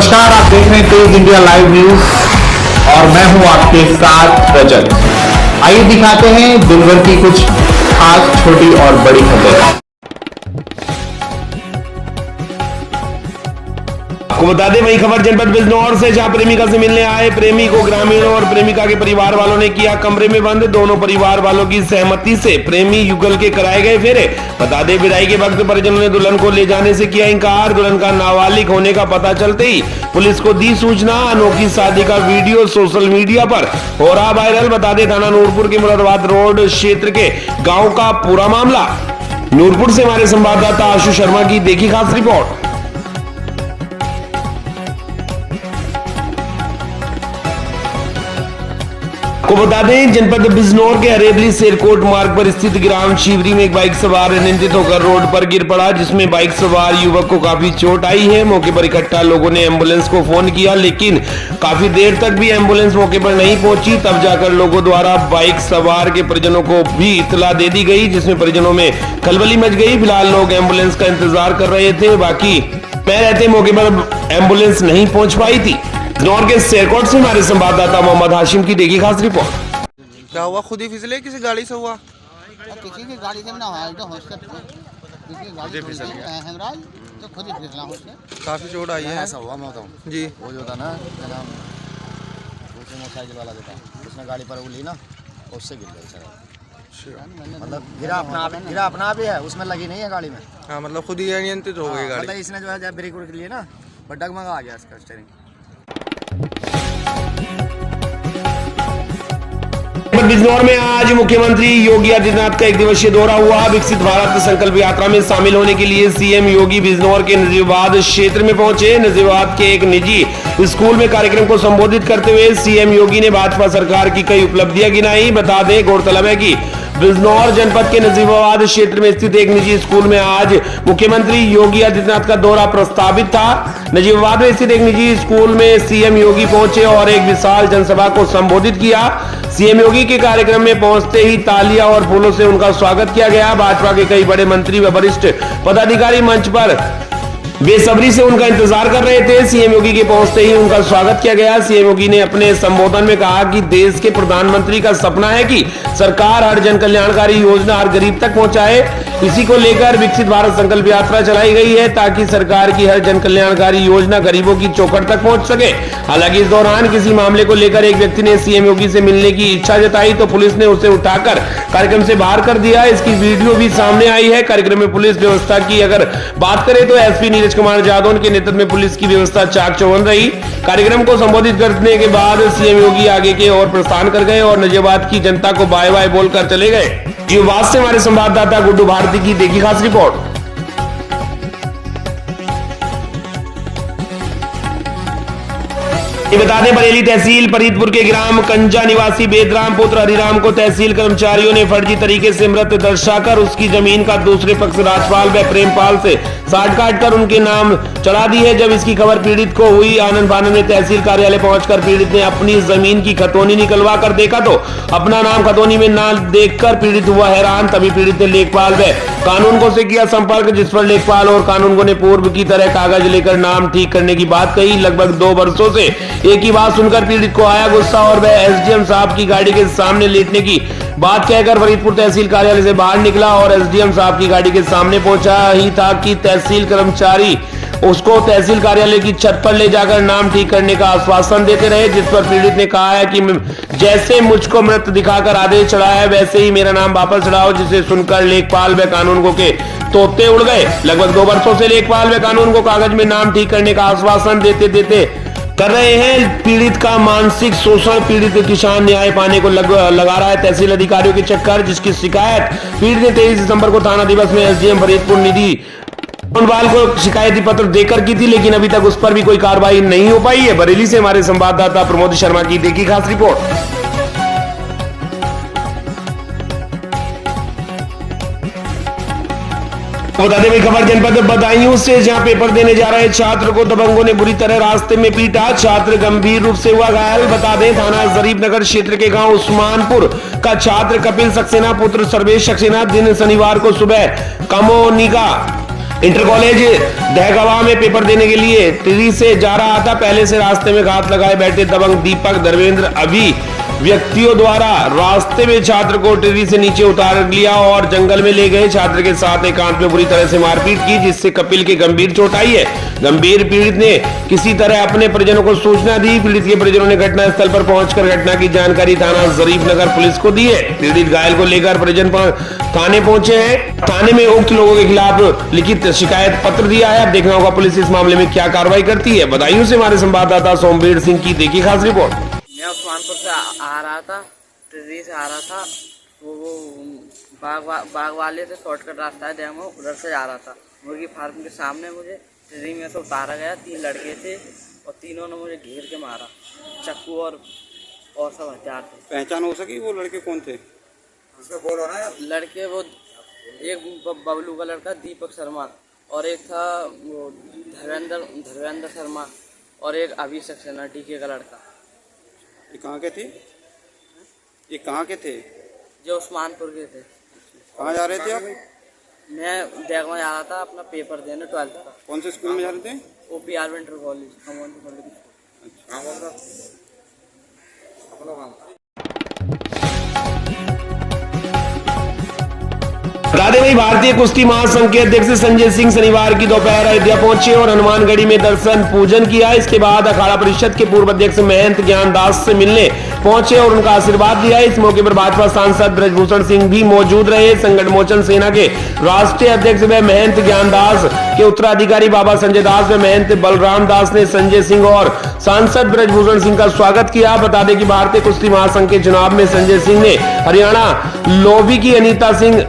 नमस्कार, आप देख रहे हैं तेज इंडिया लाइव न्यूज और मैं हूं आपके साथ रजत। आइए दिखाते हैं दिन भर की कुछ खास छोटी और बड़ी खबरें। आपको बता दें वही खबर जनपद बिजनौर से, जहां प्रेमिका से मिलने आए प्रेमी को ग्रामीणों और प्रेमिका के परिवार वालों ने किया कमरे में बंद। दोनों परिवार वालों की सहमति से प्रेमी युगल के कराए गए फेरे। बता दें विदाई के वक्त परिजनों ने दुल्हन को ले जाने से किया इंकार। दुल्हन का नाबालिग होने का पता चलते ही पुलिस को दी सूचना। अनोखी शादी का वीडियो सोशल मीडिया पर हो रहा वायरल। बता दें थाना नूरपुर के मुरादाबाद रोड क्षेत्र के गाँव का पूरा मामला। नूरपुर से हमारे संवाददाता आशु शर्मा की देखी खास रिपोर्ट। को बता दें जनपद बिजनौर के हरेबली शेरकोट मार्ग पर स्थित ग्राम शिवरी में एक बाइक सवार अनियंत्रित होकर रोड पर गिर पड़ा, जिसमें बाइक सवार युवक को काफी चोट आई है। मौके पर इकट्ठा लोगों ने एम्बुलेंस को फोन किया, लेकिन काफी देर तक भी एम्बुलेंस मौके पर नहीं पहुंची। तब जाकर लोगों द्वारा बाइक सवार के परिजनों को भी इत्तला दे दी गई, जिसमें परिजनों में खलबली मच गई। फिलहाल लोग एम्बुलेंस का इंतजार कर रहे थे, बाकी मैं रहते मौके पर एम्बुलेंस नहीं पहुंच पाई थी। बिजनौर के शेरकोट से हमारे संवाददाता मोहम्मद हाशिम की देखी खास रिपोर्ट। क्या हुआ? खुद ही फिसले किसी गाड़ी से हुआ? किसी की गाड़ी से ना हुआ, तो हॉस्टल गाड़ी फिसल गया हेमराज, तो खुद ही फिसला उससे। काफी चोट आई है। ऐसा हुआ मैं बताऊं जी। वो जो था ना दूसरे मोटरसाइकिल वाला जो था, उसने गाड़ी पर उगली ना, उससे गिर गया। मतलब गिरा अपना आप ही है, उसमें लगी नहीं है गाड़ी में। हाँ, मतलब खुद ही अनियंत्रित हो गई गाड़ी। मतलब इसने जो है जब ब्रेक उड़ लिए ना, वो डगमगा आ गया इसका स्टीयरिंग। बिजनौर में आज मुख्यमंत्री योगी आदित्यनाथ का एक दिवसीय दौरा हुआ। विकसित भारत संकल्प यात्रा में शामिल होने के लिए सीएम योगी बिजनौर के नजीबाबाद क्षेत्र में पहुंचे। नजीबाबाद के एक निजी स्कूल में कार्यक्रम को संबोधित करते हुए सीएम योगी ने भाजपा सरकार की कई उपलब्धियां गिनाई। बता दें गौरतलब है कि बिजनौर जनपद के नजीबाबाद क्षेत्र में स्थित एक निजी स्कूल में आज मुख्यमंत्री योगी आदित्यनाथ का दौरा प्रस्तावित था। नजीबाबाद में स्थित एक निजी स्कूल में सीएम योगी पहुंचे और एक विशाल जनसभा को संबोधित किया। सीएम योगी के कार्यक्रम में पहुंचते ही तालियां और फूलों से उनका स्वागत किया गया। भाजपा के कई बड़े मंत्री व वरिष्ठ पदाधिकारी मंच पर बेसब्री से उनका इंतजार कर रहे थे। सीएम योगी के पहुंचते ही उनका स्वागत किया गया। सीएम योगी ने अपने संबोधन में कहा कि देश के प्रधानमंत्री का सपना है कि सरकार हर जन कल्याणकारी योजना हर गरीब तक पहुंचाए। इसी को लेकर विकसित भारत संकल्प यात्रा चलाई गई है, ताकि सरकार की हर जन कल्याणकारी योजना गरीबों की चौखट तक पहुंच सके। हालांकि इस दौरान किसी मामले को लेकर एक व्यक्ति ने सीएम योगी से मिलने की इच्छा जताई, तो पुलिस ने उसे उठाकर कार्यक्रम से बाहर कर दिया। इसकी वीडियो भी सामने आई है। कार्यक्रम में पुलिस व्यवस्था की अगर बात करें तो एसपी नीरज कुमार जादव के नेतृत्व में पुलिस की व्यवस्था चाक चौबंद रही। कार्यक्रम को संबोधित करने के बाद सीएम योगी आगे के ओर प्रस्थान कर गए और नजीबाबाद की जनता को बाय बाय बोलकर चले गए। नजीबाबाद से हमारे संवाददाता गुड्डू भारती की देखी खास रिपोर्ट। ये बता दें बरेली तहसील फरीदपुर के ग्राम कंजा निवासी बेदराम पुत्र हरिराम को तहसील कर्मचारियों ने फर्जी तरीके से मृत दर्शाकर उसकी जमीन का दूसरे पक्ष राजपाल व प्रेमपाल से साठ काट कर उनके नाम चढ़ा दी है। जब इसकी खबर पीड़ित को हुई, आनंद फानंद में तहसील कार्यालय पहुंचकर पीड़ित ने अपनी जमीन की खतौनी निकलवा कर देखा तो अपना नाम खतौनी में ना देखकर पीड़ित हुआ हैरान। तभी पीड़ित ने लेखपाल व कानूनगो से किया संपर्क, जिस पर लेखपाल और कानूनगो ने पूर्व की तरह कागज लेकर नाम ठीक करने की बात कही। लगभग 2 वर्षों से एक ही बात सुनकर पीड़ित को आया गुस्सा और वह एसडीएम साहब की गाड़ी के सामने लेटने की बात कहकर फरीदपुर तहसील कार्यालय से बाहर निकला और एसडीएम साहब की गाड़ी के सामने पहुंचा ही था कि तहसील कर्मचारी उसको तहसील कार्यालय की छत पर ले जाकर नाम ठीक करने का आश्वासन देते रहे, जिस पर पीड़ित ने कहा है कि जैसे मुझको मृत दिखाकर आदेश चढ़ा है वैसे ही मेरा नाम वापस चढ़ाओ। जिसे सुनकर लेखपाल व कानूनगो के तोते उड़ गए। लगभग 2 वर्षों से लेखपाल व कानूनगो कागज में नाम ठीक करने का आश्वासन देते कर रहे हैं। पीड़ित का मानसिक शोषण, पीड़ित किसान न्याय पाने को लगा रहा है तहसील अधिकारियों के चक्कर, जिसकी शिकायत पीड़ित ने 23 दिसंबर को थाना दिवस में एसडीएम फरीदपुर निधि सोनवाल को शिकायती पत्र देकर की थी, लेकिन अभी तक उस पर भी कोई कार्रवाई नहीं हो पाई है। बरेली से हमारे संवाददाता प्रमोद शर्मा की देखी खास रिपोर्ट। बता दें खबर जनपद बदायूं से, जहां पेपर देने जा रहे छात्र को दबंगों ने बुरी तरह रास्ते में पीटा। छात्र गंभीर रूप से हुआ घायल। बता दें थाना जरीफ नगर क्षेत्र के गांव उस्मानपुर का छात्र कपिल सक्सेना पुत्र सर्वेश सक्सेना दिन शनिवार को सुबह कामोनिका इंटर कॉलेज दहगवा में पेपर देने के लिए टिहरी से जा रहा था। पहले से रास्ते में घात लगाए बैठे दबंग दीपक धर्मेंद्र अभी व्यक्तियों द्वारा रास्ते में छात्र को टिहरी से नीचे उतार लिया और जंगल में ले गए। छात्र के साथ एकांत में बुरी तरह से मारपीट की, जिससे कपिल के गंभीर चोट आई है। गंभीर पीड़ित ने किसी तरह अपने परिजनों को सूचना दी। पीड़ित के परिजनों ने घटनास्थल पर पहुंचकर घटना की जानकारी थाना शरीफ नगर पुलिस को दी है। पीड़ित घायल को लेकर परिजन थाने पहुंचे हैं। थाने में उक्त लोगों के खिलाफ लिखित शिकायत पत्र दिया है। अब देखना होगा पुलिस इस मामले में क्या कार्रवाई करती है। बदायूं से हमारे संवाददाता सोमवीर सिंह की देखी खास रिपोर्ट। मैं उस्मानपुर से आ रहा था, टिहरी से आ रहा था, तो वो बाग वाले से शॉर्टकट रास्ता है डैम, उधर से जा रहा था। मुर्गी फार्म के सामने मुझे टिहरी में से उतारा गया। 3 लड़के थे और तीनों ने मुझे घेर के मारा, चाकू और सब हथियार थे। पहचान हो सकी वो लड़के कौन थे? बोलो ना। लड़के वो एक बबलू का लड़का दीपक शर्मा और एक था वो धर्मेंद्र शर्मा और एक अभिषेक सेना टीके का लड़का। ये कहाँ के थे? ये कहाँ के थे? जो उस्मानपुर के थे। कहाँ जा रहे थे आप? मैं दहगवा जा रहा था अपना पेपर देने 12th का। कौन से स्कूल में जा रहे थे? OPR inter college. बता दें भारतीय कुश्ती महासंघ के अध्यक्ष संजय सिंह शनिवार की दोपहर अयोध्या पहुंचे और हनुमानगढ़ी में दर्शन पूजन किया। इसके बाद अखाड़ा परिषद के पूर्व अध्यक्ष महंत ज्ञानदास से मिलने पहुंचे और उनका आशीर्वाद दिया। इस मौके पर भाजपा सांसद ब्रजभूषण सिंह भी मौजूद रहे। संगठन मोचन सेना के राष्ट्रीय अध्यक्ष व महंत ज्ञानदास के उत्तराधिकारी बाबा संजय दास व महंत बलराम दास ने संजय सिंह और सांसद ब्रजभूषण सिंह का स्वागत किया। बता दें कि भारतीय कुश्ती महासंघ के चुनाव में संजय सिंह ने हरियाणा लोबी की अनीता सिंह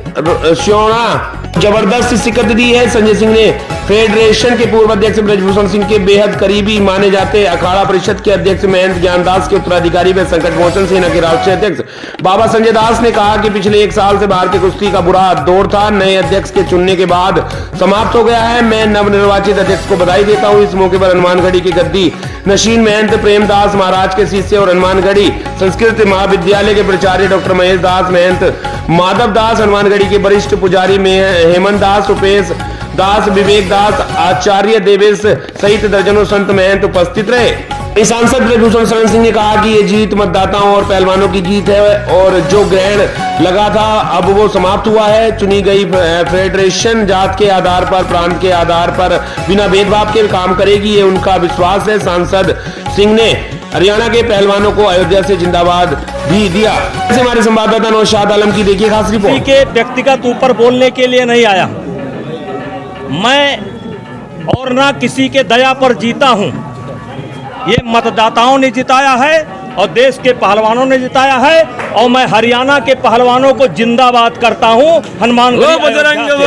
श्योना जबरदस्त शिकस्त दी है। संजय सिंह ने फेडरेशन के पूर्व अध्यक्ष ब्रजभूषण सिंह के बेहद करीबी माने जाते अखाड़ा परिषद के अध्यक्ष महंत ज्ञानदास के उत्तराधिकारी व संकट मोचन सेना के राष्ट्रीय अध्यक्ष बाबा संजय दास ने कहा कि पिछले 1 साल से भारतीय कुश्ती का बुरा दौर था, नए अध्यक्ष के चुनने के बाद समाप्त हो गया है। मैं नवनिर्वाचित अध्यक्ष को बधाई देता हूँ। इस मौके पर हनुमानगढ़ी के गद्दी नशीन महंत प्रेमदास महाराज के शिष्य और हनुमानगढ़ी संस्कृत महाविद्यालय के प्राचार्य डॉक्टर महेश दास महंत माधव दास, हनुमानगढ़ी के वरिष्ठ पुजारी में हेमंत दास, उपेश दास, विवेक दास, आचार्य देवेश सहित दर्जनों संत महंत उपस्थित रहे। सांसद ब्रजभूषण सिंह ने कहा कि ये जीत मतदाताओं और पहलवानों की जीत है और जो ग्रहण लगा था अब वो समाप्त हुआ है। चुनी गई फेडरेशन जात के आधार पर, प्रांत के आधार पर बिना भेदभाव के काम करेगी, ये उनका विश्वास है। सांसद सिंह ने हरियाणा के पहलवानों को अयोध्या से जिंदाबाद भी दिया। ऐसे हमारे संवाददाता नौशाद आलम की देखिए खास रिपोर्ट। के व्यक्तिगत ऊपर बोलने के लिए नहीं आया मैं और ना किसी के दया पर जीता हूं। ये मतदाताओं ने जिताया है और देश के पहलवानों ने जिताया है और मैं हरियाणा के पहलवानों को जिंदाबाद करता हूं। हनुमानगढ़ी महाराष्ट्र के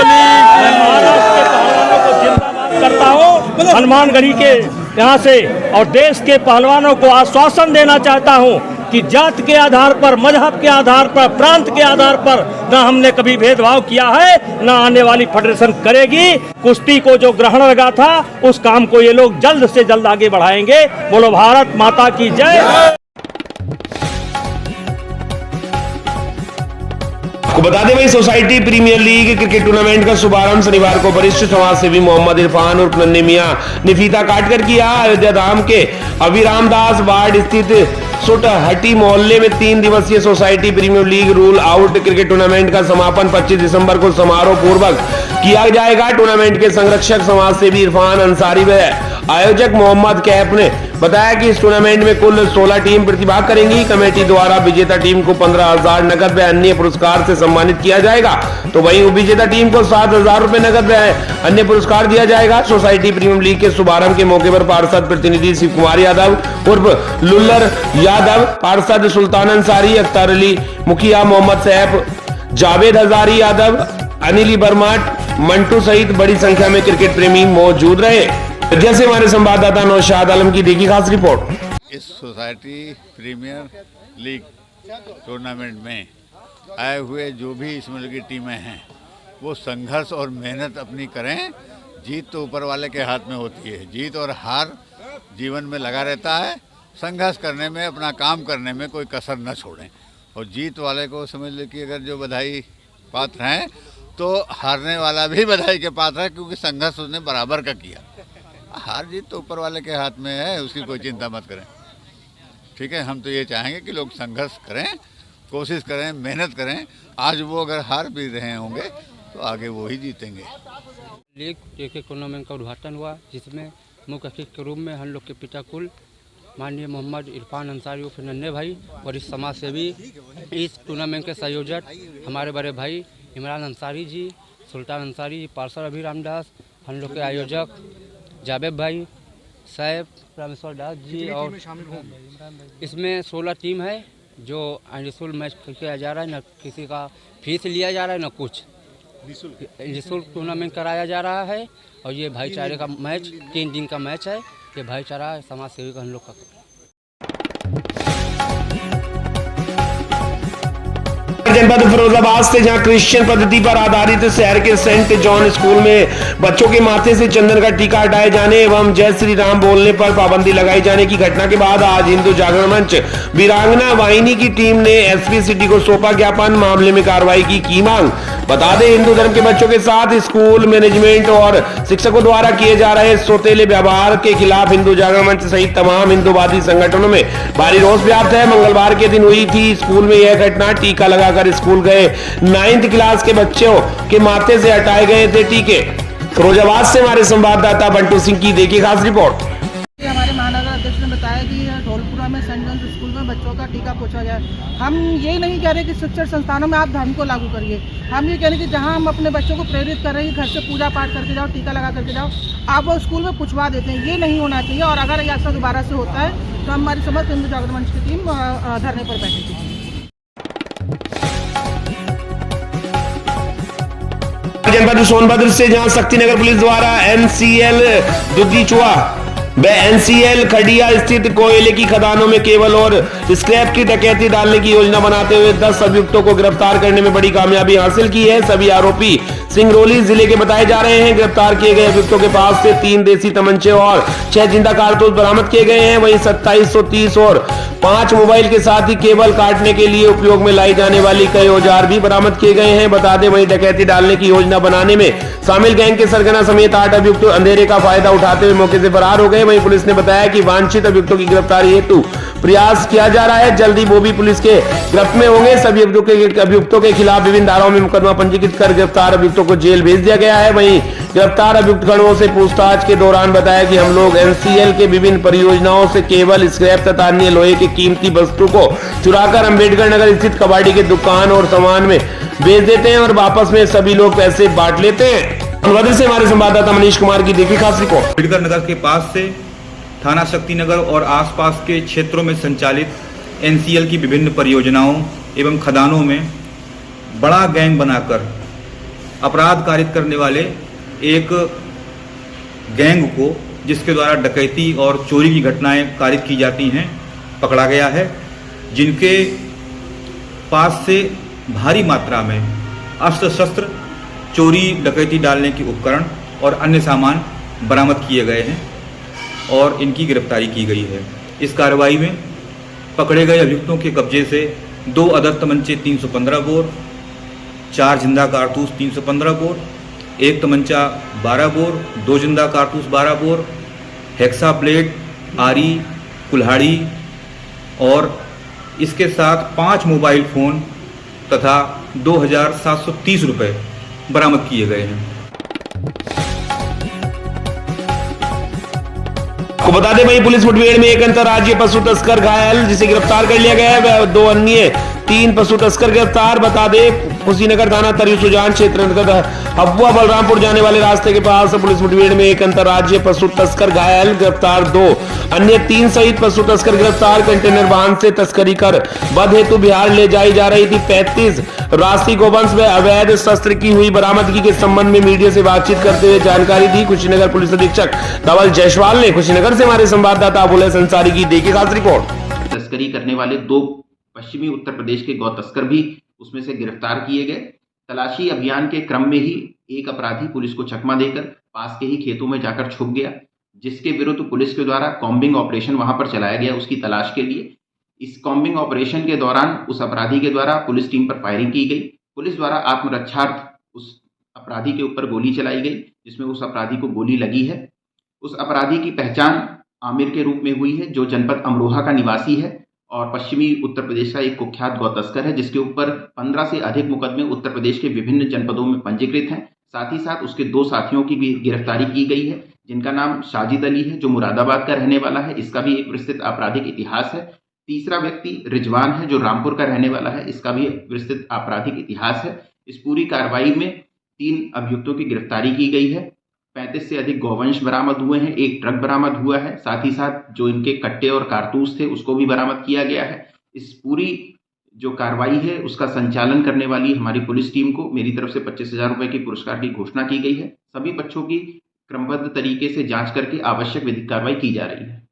पहलवानों को जिंदाबाद करता हूं हनुमानगढ़ी के यहाँ से, और देश के पहलवानों को आश्वासन देना चाहता हूं कि जात के आधार पर, मजहब के आधार पर, प्रांत के आधार पर ना हमने कभी भेदभाव किया है, ना आने वाली फेडरेशन करेगी। कुश्ती को जो ग्रहण लगा था उस काम को ये लोग जल्द से जल्द आगे बढ़ाएंगे। बोलो भारत माता की जय। आपको बता दें भाई, society premier league cricket tournament का शुभारंभ शनिवार को वरिष्ठ समाजसेवी मोहम्मद इरफान और नन्हे मियां निफीता काटकर किया। अयोध्या धाम के अभिरामदास वार्ड स्थित सुटहटी मोहल्ले में 3 दिवसीय society premier league rule out cricket tournament का समापन 25 दिसंबर को समारोह पूर्वक किया जाएगा। टूर्नामेंट के संरक्षक समाजसेवी इरफान अंसारी व आयोजक मोहम्मद कैफ ने बताया कि इस टूर्नामेंट में कुल 16 टीम प्रतिभाग करेंगी। कमेटी द्वारा विजेता टीम को 15,000 नकद व अन्य पुरस्कार से सम्मानित किया जाएगा, तो वहीं उपविजेता टीम को 7,000 रुपए नकद व अन्य पुरस्कार दिया जाएगा। सोसाइटी प्रीमियर लीग के शुभारंभ के मौके पर पार्षद प्रतिनिधि शिव कुमार यादव उर्फ लुल्लर यादव, पार्षद सुल्तान अंसारी, अख्तर अली मुखिया, मोहम्मद सैफ, जावेद हजारी यादव, अनिल बर्माट, मंटू सहित बड़ी संख्या में क्रिकेट प्रेमी मौजूद रहे। जैसे हमारे संवाददाता नौशाद आलम की देखी खास रिपोर्ट। इस सोसाइटी प्रीमियर लीग टूर्नामेंट में आए हुए जो भी इसमें लगी टीमें हैं वो संघर्ष और मेहनत अपनी करें। जीत तो ऊपर वाले के हाथ में होती है, जीत और हार जीवन में लगा रहता है। संघर्ष करने में, अपना काम करने में कोई कसर न छोड़ें और जीत वाले को समझ ले कि अगर जो बधाई पात्र हैं तो हारने वाला भी बधाई के पात्र है, क्योंकि संघर्ष उसने बराबर का किया। हार जीत तो ऊपर वाले के हाथ में है, उसकी कोई चिंता मत करें। ठीक है, हम तो ये चाहेंगे कि लोग संघर्ष करें, कोशिश करें, मेहनत करें। आज वो अगर हार भी रहे होंगे तो आगे वो ही जीतेंगे। लीग टूर्नामेंट का उद्घाटन हुआ, जिसमें मुख्य अतिथि के रूप में हम लोग के पिता कुल माननीय मोहम्मद इरफान अंसारी उर्फ नन्हे भाई और इस समाज सेवी, इस टूर्नामेंट के संयोजक हमारे बड़े भाई इमरान अंसारी जी, सुल्तान अंसारी, पार्षद अभी रामदास, हम लोग के आयोजक जावेद भाई, सैफ रामेश्वर दास जी, और इसमें 16 टीम है जो निःशुल्क मैच किया जा रहा है। न किसी का फीस लिया जा रहा है, न कुछ, निःशुल्क टूर्नामेंट कराया जा रहा है। और ये भाईचारे का मैच 3 दिन का मैच है। ये भाईचारा समाज सेवी का हम लोग का। जनपद फिरोजाबाद से, जहां क्रिश्चियन पद्धति पर आधारित शहर के सेंट जॉन स्कूल में बच्चों के माथे से चंदन का टीका हटाए जाने एवं जय श्री राम बोलने पर पाबंदी लगाई जाने की घटना के बाद आज हिंदू जागरण मंच वीरांगना वाहिनी की टीम ने एसपी सिटी को सौंपा ज्ञापन, मामले में कार्रवाई की मांग। बता दें, हिंदू धर्म के बच्चों के साथ स्कूल मैनेजमेंट और शिक्षकों द्वारा किए जा रहे सौतेले व्यवहार के खिलाफ हिंदू जागरण मंच सहित तमाम हिंदूवादी संगठनों में भारी रोष व्याप्त है। मंगलवार के दिन हुई थी स्कूल में यह घटना। टीका लगाकर स्कूल गए 9th क्लास के बच्चों के माथे से हटाए गए थे टीके। फिरोजाबाद से हमारे संवाददाता बंटू सिंह की देखिए खास रिपोर्ट। हमारे महानगर अध्यक्ष ने बताया कि ढोलपुरा में सेंट जॉन्स स्कूल में बच्चों का टीका पूछा जाए। हम ये नहीं कह रहे कि शिक्षण संस्थानों में आप धर्म को लागू करिए, हम ये कह रहे हैं कि जहाँ हम अपने बच्चों को प्रेरित कर रहे हैं घर से पूजा पाठ करके जाओ, टीका लगा करके जाओ, आप वो स्कूल में पूछवा देते हैं। ये नहीं होना चाहिए। और अगर ऐसा दोबारा से होता है तो हमारी समस्त हिंदू जागरण मंच की टीम धरने पर बैठेगी। जनपद सोनभद्र से, जहां शक्तिनगर पुलिस द्वारा NCL दुद्दीचुआ व NCL खडिया स्थित कोयले की खदानों में केबल और स्क्रैप की डकैती डालने की योजना बनाते हुए 10 अभियुक्तों को गिरफ्तार करने में बड़ी कामयाबी हासिल की है। सभी आरोपी सिंगरौली जिले के बताए जा रहे हैं। गिरफ्तार किए गए अभियुक्तों के पास से 3 देसी तमंचे और 6 जिंदा कारतूस बरामद किए गए हैं। वहीं 2730 और 5 मोबाइल के साथ ही केबल काटने के लिए उपयोग में लाई जाने वाली कई औजार भी बरामद किए गए हैं। बता दें, वहीं डकैती डालने की योजना बनाने में शामिल गैंग के सरगना समेत 8 अभियुक्त अंधेरे का फायदा उठाते हुए मौके से फरार हो गए। वहीं पुलिस ने बताया कि वांछित अभियुक्तों की गिरफ्तारी हेतु प्रयास किया जा रहा है। जल्दी वो भी पुलिस के गिरफ्त में होंगे। सभी अभियुक्तों के खिलाफ विभिन्न धाराओं में मुकदमा पंजीकृत कर गिरफ्तार अभियुक्तों को जेल भेज दिया गया है। वहीं गिरफ्तार अभियुक्त गणों से पूछताछ के दौरान बताया कि हम लोग NCL के विभिन्न परियोजनाओं से केबल, स्क्रैप तथा अन्य लोहे की कीमती वस्तु को चुराकर अम्बेडकर नगर स्थित कबाड़ी की दुकान और सामान में बेच देते हैं और वापस में सभी लोग पैसे बांट लेते हैं। सोनभद्र से हमारे संवाददाता मनीष कुमार की देखिए खास रिपोर्ट। अम्बेडकर नगर के पास से थाना शक्तिनगर और आसपास के क्षेत्रों में संचालित NCL की विभिन्न परियोजनाओं एवं खदानों में बड़ा गैंग बनाकर अपराध कारित करने वाले एक गैंग को, जिसके द्वारा डकैती और चोरी की घटनाएं कारित की जाती हैं, पकड़ा गया है। जिनके पास से भारी मात्रा में अस्त्र शस्त्र, चोरी डकैती डालने के उपकरण और अन्य सामान बरामद किए गए हैं और इनकी गिरफ्तारी की गई है। इस कार्रवाई में पकड़े गए अभियुक्तों के कब्जे से 2 अदद तमंचे 315 बोर, 4 जिंदा कारतूस 315 बोर, 1 तमंचा 12 बोर, 2 जिंदा कारतूस 12 बोर, हेक्सा ब्लेड, आरी, कुल्हाड़ी और इसके साथ 5 मोबाइल फोन तथा 2730 रुपये बरामद किए गए हैं। आपको बता दें, वहीं पुलिस मुठभेड़ में एक अंतर्राज्यीय पशु तस्कर घायल, जिसे गिरफ्तार कर लिया गया है। 2 अन्य 3 पशु तस्कर गिरफ्तार। बता दें, कुशीनगर थाना तरयू सुजान क्षेत्र अंतर्गत हब्बुआ बलरामपुर जाने वाले रास्ते के पास पुलिस मुठभेड़ में एक अंतर्राज्यीय पशु तस्कर घायल, गिरफ्तार 2 अन्य 3 सहित पशु तस्कर गिरफ्तार। कंटेनर वाहन से तस्करी कर वध हेतु बिहार ले जाई जा रही थी 35 राशि गोवंश व अवैध शस्त्र की हुई बरामदगी के संबंध में मीडिया से बातचीत करते हुए जानकारी दी कुशीनगर पुलिस अधीक्षक धवल जायसवाल ने। कुशीनगर से हमारे संवाददाता अबुल हसन अंसारी की देखिए खास रिपोर्ट। तस्करी करने वाले 2 पश्चिमी उत्तर प्रदेश के गौ तस्कर भी उसमें से गिरफ्तार किए गए। तलाशी अभियान के क्रम में ही एक अपराधी पुलिस को चकमा देकर पास के ही खेतों में जाकर छुप गया, जिसके विरुद्ध पुलिस के द्वारा कॉम्बिंग ऑपरेशन वहां पर चलाया गया उसकी तलाश के लिए। इस कॉम्बिंग ऑपरेशन के दौरान उस अपराधी के द्वारा पुलिस टीम पर फायरिंग की गई। पुलिस द्वारा आत्मरक्षार्थ उस अपराधी के ऊपर गोली चलाई गई, जिसमें उस अपराधी को गोली लगी है। उस अपराधी की पहचान आमिर के रूप में हुई है, जो जनपद अमरोहा का निवासी है और पश्चिमी उत्तर प्रदेश का एक कुख्यात गौ तस्कर है, जिसके ऊपर 15 से अधिक मुकदमे उत्तर प्रदेश के विभिन्न जनपदों में पंजीकृत हैं। साथ ही साथ उसके 2 साथियों की भी गिरफ्तारी की गई है, जिनका नाम साजिद अली है, जो मुरादाबाद का रहने वाला है। इसका भी एक विस्तृत आपराधिक इतिहास है। तीसरा व्यक्ति रिजवान है, जो रामपुर का रहने वाला है। इसका भी विस्तृत आपराधिक इतिहास है। इस पूरी कार्रवाई में 3 अभियुक्तों की गिरफ्तारी की गई है। 35 से अधिक गौवंश बरामद हुए हैं, एक ट्रक बरामद हुआ है। साथ ही साथ जो इनके कट्टे और कारतूस थे उसको भी बरामद किया गया है। इस पूरी जो कार्रवाई है उसका संचालन करने वाली हमारी पुलिस टीम को मेरी तरफ से 25,000 रुपए की पुरस्कार की घोषणा की गई है। सभी बच्चों की क्रमबद्ध तरीके से जांच करके आवश्यक विधिक कार्रवाई की जा रही है।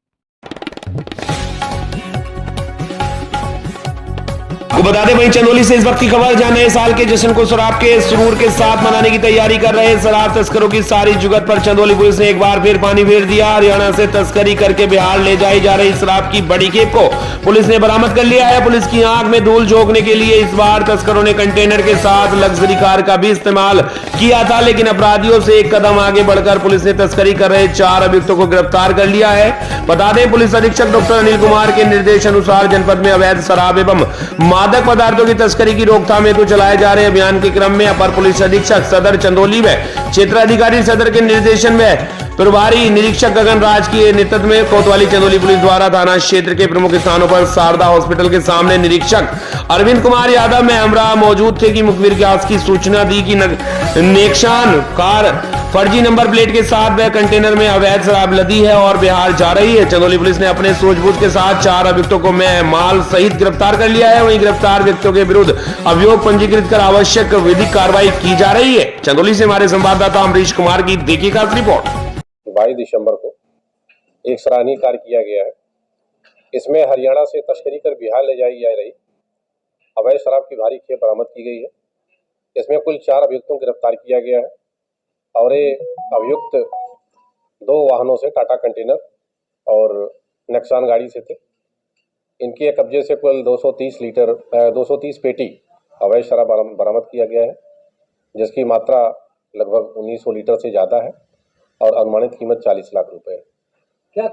आपको बता दें, वहीं चंदौली से इस वक्त की खबर, जहां नए साल के जश्न को शराब के सुरूर के साथ मनाने की तैयारी कर रहे शराब तस्करों की सारी जुगत पर चंदौली पुलिस ने एक बार फिर पानी फेर दिया। हरियाणा से तस्करी करके बिहार ले जाई जा रही शराब की बड़ी खेप को पुलिस ने बरामद कर लिया है। पुलिस की आंख में धूल झोंकने के लिए इस बार तस्करों ने कंटेनर के साथ लग्जरी कार का भी इस्तेमाल किया था, लेकिन अपराधियों से एक कदम आगे बढ़कर पुलिस ने तस्करी कर रहे 4 अभियुक्तों को गिरफ्तार कर लिया है। बता दें, पुलिस अधीक्षक डॉक्टर अनिल कुमार के निर्देश अनुसार जनपद में अवैध शराब एवं मादक पदार्थों की तस्करी की रोकथाम हेतु चलाए जा रहे अभियान के क्रम में अपर पुलिस अधीक्षक सदर चंदौली व क्षेत्राधिकारी सदर के निर्देशन में प्रभारी निरीक्षक गगन राज के नेतृत्व में कोतवाली चंदौली पुलिस द्वारा थाना क्षेत्र के प्रमुख स्थानों पर शारदा हॉस्पिटल के सामने निरीक्षक अरविंद कुमार यादव में हमरा मौजूद थे कि मुखबिर की आस की सूचना दी कि नेक्सान कार फर्जी नंबर प्लेट के साथ वह कंटेनर में अवैध शराब लदी है और बिहार जा रही है। चंदौली पुलिस ने अपने सूझबूझ के साथ 4 अभियुक्तों को माल सहित गिरफ्तार कर लिया है। वहीं गिरफ्तार व्यक्तियों के विरुद्ध अभियोग पंजीकृत कर आवश्यक विधिक कार्रवाई की जा रही है। चंदौली से हमारे संवाददाता अमरीश कुमार की देखिए खास रिपोर्ट। 22 दिसंबर को एक सराहनीय कार्य किया गया है। इसमें हरियाणा से तस्करी कर बिहार ले जाई जा रही अवैध शराब की भारी खेप बरामद की गई है। इसमें कुल 4 अभियुक्तों को गिरफ्तार किया गया है और ये अभियुक्त 2 वाहनों से टाटा कंटेनर और नेक्सान गाड़ी से थे। इनके कब्जे से कुल 230 पेटी अवैध शराब बरामद किया गया है, जिसकी मात्रा लगभग 1900 लीटर से ज़्यादा है और अनुमानित कीमत 40 लाख रुपए है। क्या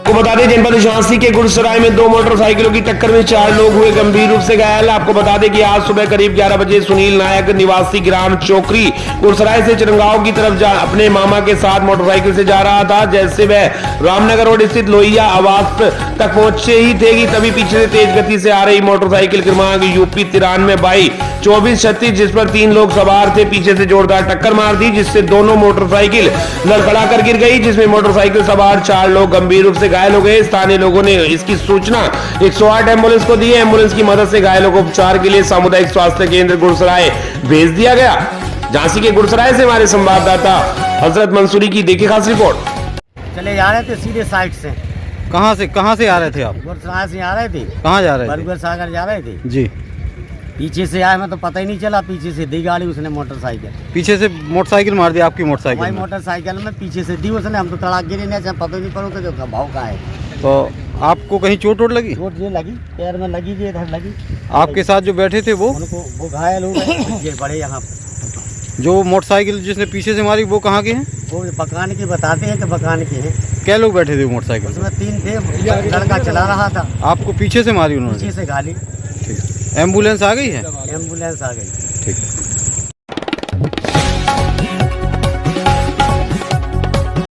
आपको बता दें, जनपद झांसी के गुड़सराय में 2 मोटरसाइकिलों की टक्कर में 4 लोग हुए गंभीर रूप से घायल। आपको बता दें कि आज सुबह करीब 11 बजे सुनील नायक निवासी ग्राम चौकरी गुड़सराय से चिरंगांव की तरफ अपने मामा के साथ मोटरसाइकिल से जा रहा था। जैसे वह रामनगर रोड स्थित लोहिया आवास तक पहुंचे ही थे कि तभी पीछे से तेज गति से आ रही मोटरसाइकिल क्रमांक यूपी 93 2436, जिस पर 3 लोग सवार थे, पीछे से जोरदार टक्कर मार दी, जिससे दोनों मोटरसाइकिल लड़खड़ा कर गिर गई, जिसमें मोटरसाइकिल सवार 4 लोग गंभीर रूप से घायल हो गए। स्थानीय लोगों ने इसकी सूचना 108 एम्बुलेंस को दी है। एम्बुलेंस की मदद से घायलों को उपचार के लिए सामुदायिक स्वास्थ्य केंद्र गुड़सराय भेज दिया गया। झांसी के गुड़सराय से हमारे संवाददाता हजरत मंसूरी की देखिए खास रिपोर्ट। चले जा रहे थे सीधे साइड से। कहाँ से आ रहे थे आप? गुड़सराय से आ रहे थे। कहाँ जा रहे थे? बरगुर सागर जा रहे थे जी। पीछे से आया, मैं तो पता ही नहीं चला, पीछे से दी गाड़ी उसने मोटरसाइकिल। पीछे से मोटरसाइकिल मार दी आपकी मोटरसाइकिल? भाई मोटरसाइकिल में पीछे से दी उसने, हम तो तड़ाक गिरे नहीं, पता नहीं पड़ो कि भाव का है। तो आपको कहीं चोट लगी? चोट ये लगी, पैर में लगी, ये इधर लगी। आपके साथ जो बैठे थे वो घायल हो गए, बड़े यहाँ जो मोटरसाइकिल जिसने पीछे से मारी वो कहाँ के हैं? वो बकान की बताते हैं कि बकान के हैं। क्या लोग बैठे थे मोटरसाइकिल? उसमें 3 थे, लड़का चला रहा था। आपको पीछे से मारी उन्होंने? पीछे से गाली। ठीक, एम्बुलेंस आ गई है? एम्बुलेंस आ गई। ठीक।